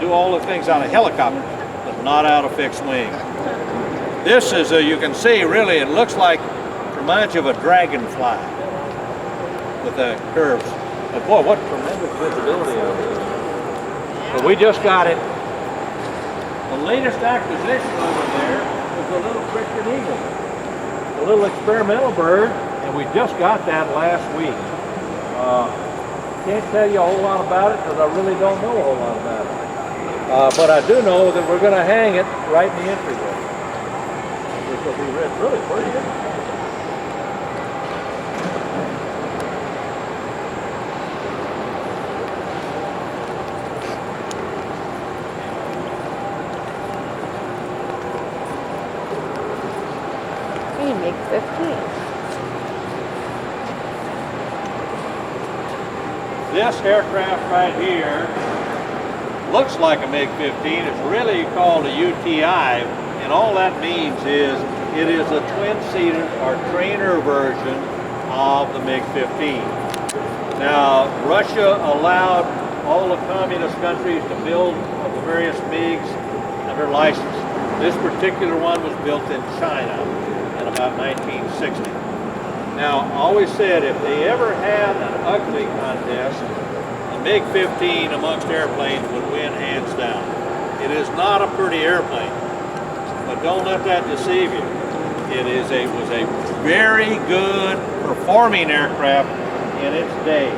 do all the things out of helicopters, but not out of fixed wing. This is, you can see, really, it looks like, reminds you of a dragonfly with the curves. And boy, what tremendous visibility out of this. But we just got it. The latest acquisition over there is a little Christian eagle, a little experimental bird, and we just got that last week. Can't tell you a whole lot about it because I really don't know a whole lot about it. But I do know that we're going to hang it right in the entryway, which will be really pretty. This aircraft right here looks like a MiG-15. It's really called a UTI, and all that means is it is a twin-seater or trainer version of the MiG-15. Now, Russia allowed all the communist countries to build the various MiGs under license. This particular one was built in China in about 1960. Now, I always said if they ever had an ugly contest, the MiG-15 amongst airplanes would win hands down. It is not a pretty airplane, but don't let that deceive you. It was a very good performing aircraft in its day.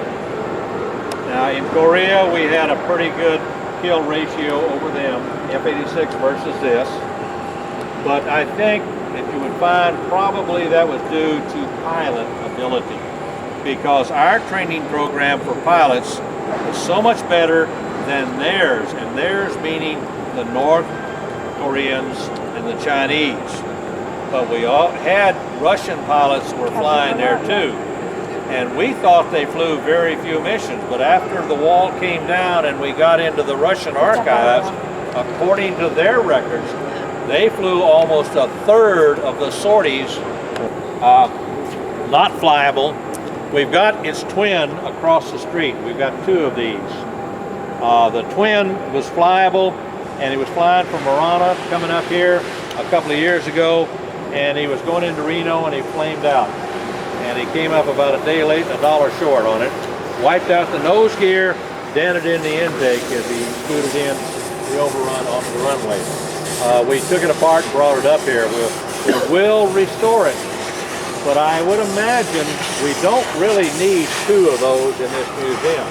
Now, in Korea, we had a pretty good kill ratio over them, F-86 versus this, but I think that you would find probably that was due to pilot ability, because our training program for pilots was so much better than theirs, and theirs meaning the North Koreans and the Chinese. But we all had Russian pilots were flying there too, and we thought they flew very few missions, but after the wall came down and we got into the Russian archives, according to their records, they flew almost a third of the sorties, not flyable. We've got its twin across the street. We've got two of these. The twin was flyable, and he was flying from Marana, coming up here a couple of years ago, and he was going into Reno, and he flamed out. And he came up about a day late and $1 short on it. Wiped out the nose gear, dented in the intake as he scooted in the overrun onto the runway. We took it apart and brought it up here. We will restore it, but I would imagine we don't really need two of those in this museum.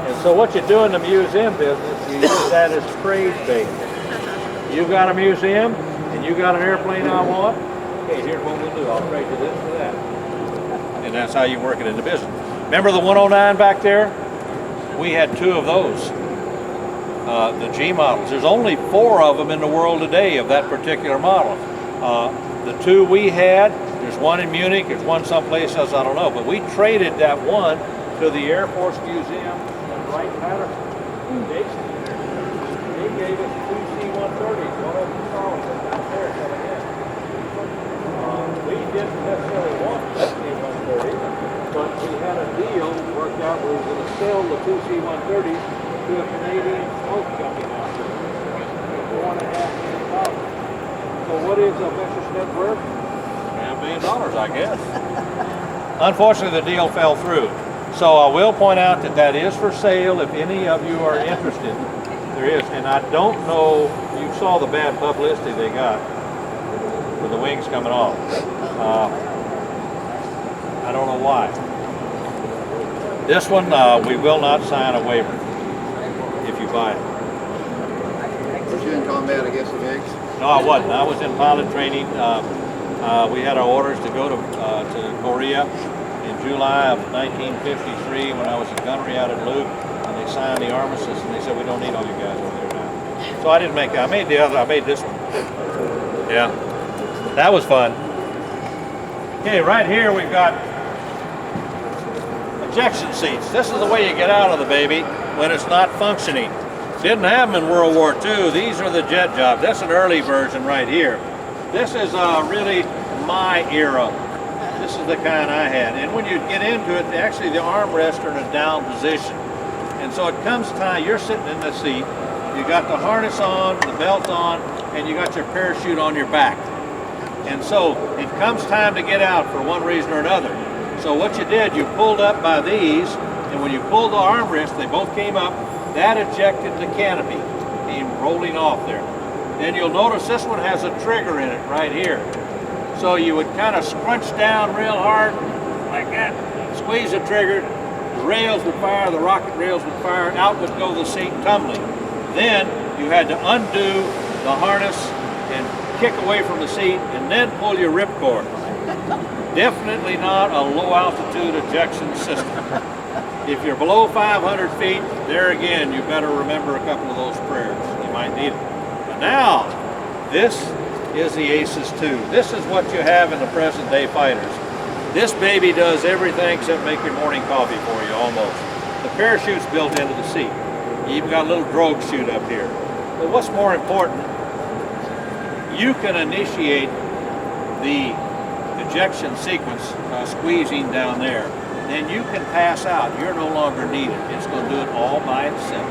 And so what you do in the museum business, you use that as trade bait. You've got a museum, and you got an airplane I want, okay, here's what we'll do. I'll trade you this for that. And that's how you work it in the business. Remember the 109 back there? We had two of those. The G models. There's only 4 of them in the world today of that particular model. The 2 we had, there's one in Munich, there's one someplace else, I don't know, but we traded that one to the Air Force Museum in Wright-Patterson. They gave us 2 C-130s, one of them starlight out there coming in. We didn't necessarily want that C-130, but we had a deal worked out where we were going to sell the 2 C-130s to a Canadian smoke company out there for $4.5 million. So what is a Messerschmitt worth? $1 million, I guess. Unfortunately, the deal fell through. So I will point out that that is for sale if any of you are interested. There is, and I don't know, you saw the bad publicity they got with the wings coming off. I don't know why. This one, we will not sign a waiver if you buy it. Was you in combat against the MiGs? No, I wasn't. I was in pilot training. We had our orders to go to Korea in July of 1953 when I was in gunnery out at Luke, and they signed the armistice, and they said, we don't need all you guys over there now. So I didn't make it. I made this one. Yeah, that was fun. Okay, right here we've got ejection seats. This is the way you get out of the baby when it's not functioning. Didn't have them in World War II. These are the jet jobs. That's an early version right here. This is really my era. This is the kind I had. And when you get into it, actually the armrests are in a down position. And so it comes time, you're sitting in the seat, you got the harness on, the belt on, and you got your parachute on your back. And so it comes time to get out for one reason or another. So what you did, you pulled up by these, and when you pulled the armrest, they both came up. That ejected the canopy, came rolling off there. Then you'll notice this one has a trigger in it right here. So you would kind of scrunch down real hard, like that, squeeze the trigger, the rails would fire, the rocket rails would fire, out would go the seat tumbling. Then you had to undo the harness and kick away from the seat and then pull your ripcord. Definitely not a low altitude ejection system. If you're below 500 feet, there again, you better remember a couple of those prayers. You might need it. But now, this is the Aces 2. This is what you have in the present day fighters. This baby does everything except make your morning coffee for you, almost. The parachute's built into the seat. You even got a little drogue chute up here. But what's more important, you can initiate the ejection sequence squeezing down there. Then you can pass out. You're no longer needed. It's going to do it all by itself.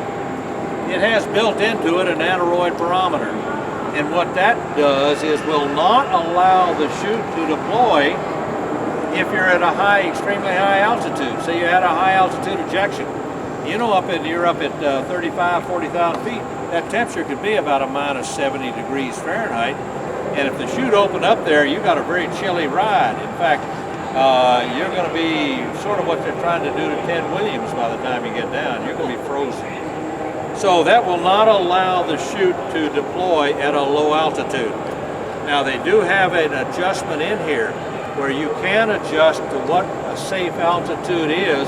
It has built into it an aneroid barometer. And what that does is will not allow the chute to deploy if you're at a high, extremely high altitude. Say you had a high altitude ejection. You know, you're up at 35, 40,000 feet. That temperature could be about a minus 70 degrees Fahrenheit. And if the chute opened up there, you got a very chilly ride. In fact, you're going to be sort of what they're trying to do to Ted Williams by the time you get down. You're going to be frozen. So that will not allow the chute to deploy at a low altitude. Now they do have an adjustment in here where you can adjust to what a safe altitude is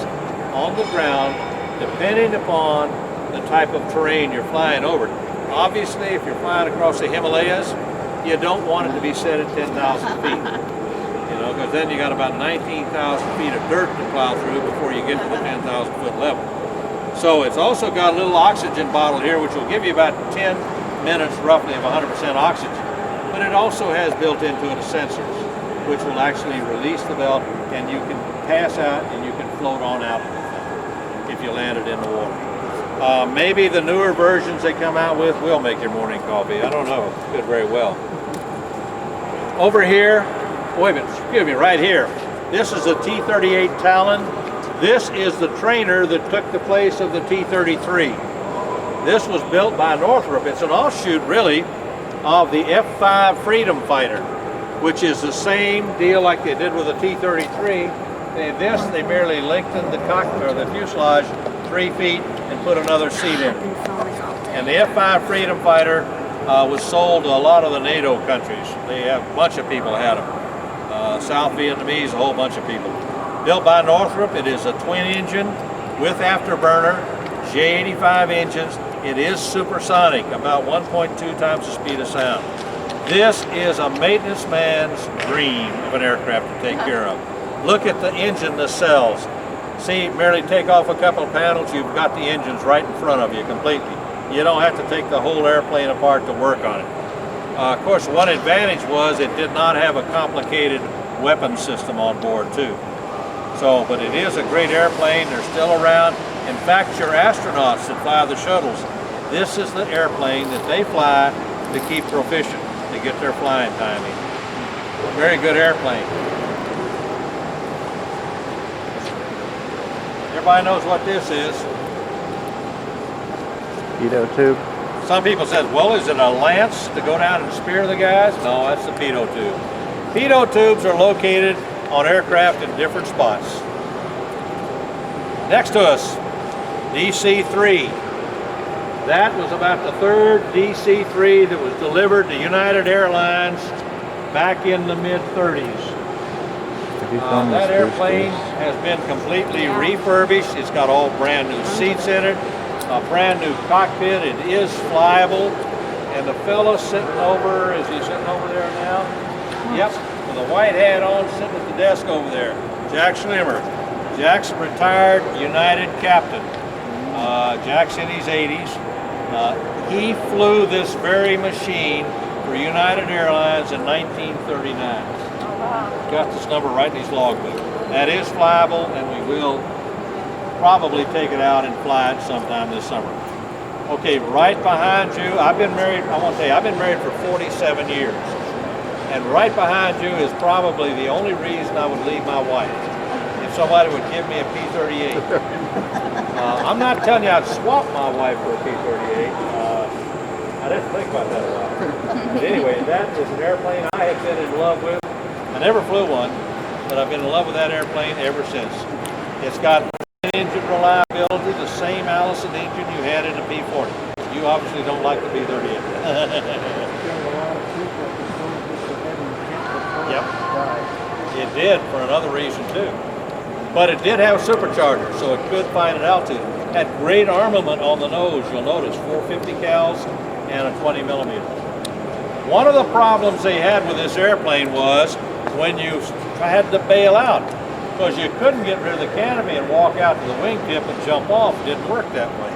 on the ground depending upon the type of terrain you're flying over. Obviously, if you're flying across the Himalayas, you don't want it to be set at 10,000 feet. You know, because then you got about 19,000 feet of dirt to plow through before you get to the 10,000 foot level. So it's also got a little oxygen bottle here, which will give you about 10 minutes roughly of 100% oxygen. But it also has built into it sensors, which will actually release the belt, and you can pass out and you can float on out of the thing if you land it in the water. Maybe the newer versions they come out with will make your morning coffee. I don't know. Could very well. Over here, wait a minute, excuse me, right here. This is a T-38 Talon. This is the trainer that took the place of the T-33. This was built by Northrop. It's an offshoot, really, of the F-5 Freedom Fighter, which is the same deal like they did with the T-33. They merely lengthened the cockpit or the fuselage 3 feet and put another seat in. And the F-5 Freedom Fighter was sold to a lot of the NATO countries. They have a bunch of people had them. South Vietnamese, a whole bunch of people. Built by Northrop, it is a twin engine with afterburner, J85 engines. It is supersonic, about 1.2 times the speed of sound. This is a maintenance man's dream of an aircraft to take care of. Look at the engine nacelles. See, merely take off a couple of panels, you've got the engines right in front of you completely. You don't have to take the whole airplane apart to work on it. Of course, one advantage was it did not have a complicated weapon system on board too. So, but it is a great airplane. They're still around. In fact, your astronauts that fly the shuttles, this is the airplane that they fly to keep proficient, to get their flying timing. Very good airplane. Everybody knows what this is. Pitot tube. Some people said, well, is it a lance to go down and spear the guys? No, that's the pitot tube. Pitot tubes are located on aircraft in different spots. Next to us, DC-3. That was about the third DC-3 that was delivered to United Airlines back in the mid-30s. That airplane has been completely refurbished. It's got all brand new seats in it, a brand new cockpit. It is flyable. And the fellow sitting over, is he sitting over there now? Yep, with a white hat on, sitting at the desk over there. Jack Schlimmer. Jack's a retired United captain. Jack's in his 80s. He flew this very machine for United Airlines in 1939. Got this number right in his logbook. That is flyable, and we will probably take it out and fly it sometime this summer. Okay, right behind you, I've been married, I want to say, I've been married for 47 years. And right behind you is probably the only reason I would leave my wife. If somebody would give me a P-38. I'm not telling you I'd swap my wife for a P-38. I didn't think about that a lot. But anyway, that is an airplane I have been in love with. I never flew one, but I've been in love with that airplane ever since. It's got engine reliability, the same Allison engine you had in the P-40. You obviously don't like the P-38. Yep. It did for another reason too. But it did have a supercharger, so it could find an altitude. It had great armament on the nose, you'll notice, 450 cals and a 20 millimeter. One of the problems they had with this airplane was when you had to bail out, because you couldn't get rid of the canopy and walk out to the wingtip and jump off. It didn't work that way.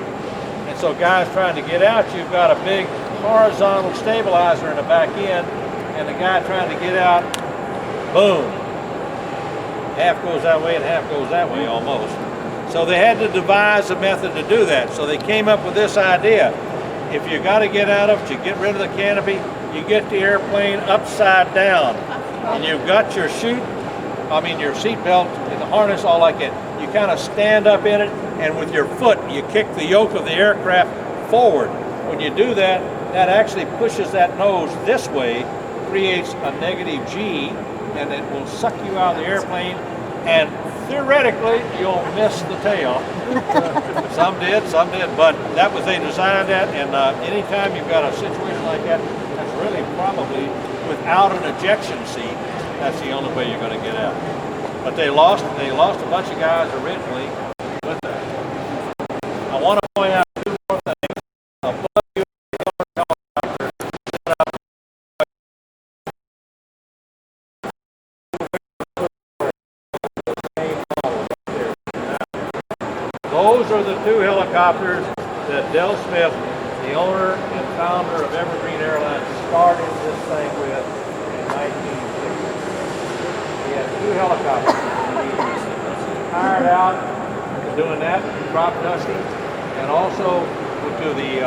And so guys trying to get out, you've got a big horizontal stabilizer in the back end, and the guy trying to get out, boom. Half goes that way and half goes that way almost. So they had to devise a method to do that. So they came up with this idea. If you got to get out of it, you get rid of the canopy, you get the airplane upside down. And you've got your your seat belt and the harness all like it. You kind of stand up in it, and with your foot, you kick the yoke of the aircraft forward. When you do that, that actually pushes that nose this way, creates a negative G, and it will suck you out of the airplane, and theoretically, you'll miss the tail. Some did, but that was, they designed that, and anytime you've got a situation like that, that's really probably without an ejection seat, that's the only way you're going to get out. But they lost a bunch of guys originally with that. I want to point out two more things. A Blood helicopter set up. Those are the two helicopters that Del Smith, the owner and founder of Evergreen Airlines, started this thing with in 1960. He had two helicopters. He hired out doing that, crop dusting, and also would do the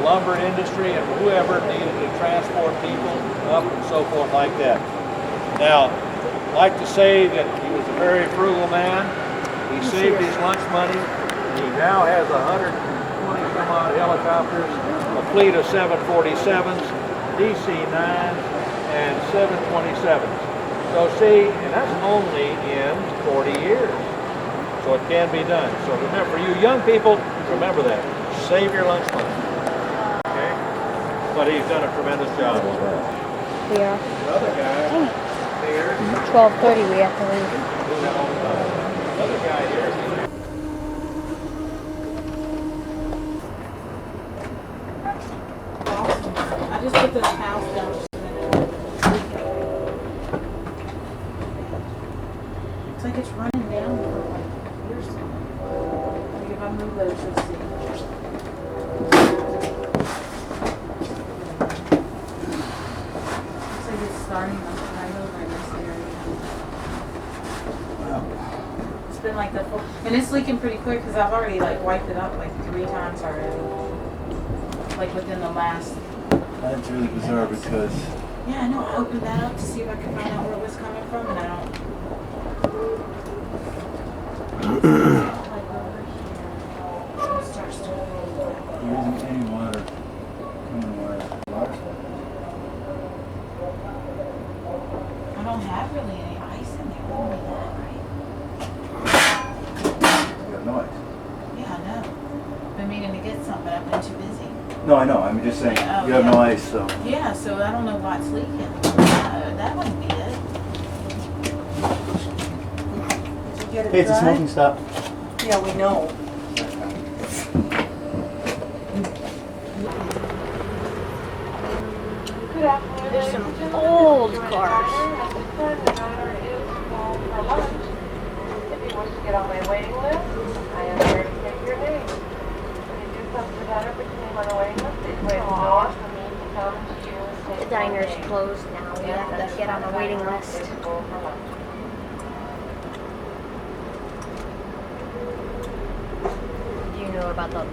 lumber industry and whoever needed to transport people up and so forth like that. Now, I'd like to say that he was a very frugal man. He saved his lunch money. He now has 120 some odd helicopters, a fleet of 747s, DC-9s, and 727s. So see, and that's only in 40 years. So it can be done. So remember, for you young people, remember that. Save your lunch money. Okay? But he's done a tremendous job on that. We are. Another guy here. 12:30 we have to leave. Do that all the time. Another guy here. I just put this house down. It's like it's running down for like years. Like if I move those, let's see. It's like it's starting to I move right this area. It's been like that for, and it's leaking pretty quick because I've already like wiped it up like 3 times already. Like within the last. That's really bizarre because Yeah, I know. I opened that up to see if I could find out where it was coming from, and I don't. Like over here. It starts to there isn't any water coming where water's at. I don't have really any ice in there. Wouldn't be that, right? You got noise. Yeah, I know. Been meaning to get some, but I've been too busy. No, I know. I'm just saying Oh, you have yeah. no ice, so Yeah, so I don't know what's leaking. That wouldn't be it. Did you get it hey, it's a dry? smoking stop. Yeah, we know. There's some old cars. If you wish to get on my waiting list, I am here to take your name. When you do come to the diner, put your name on the waiting list. Please wait in the door for me to come to you and take The diner's closed now. We have to get on the waiting list. Do you know about the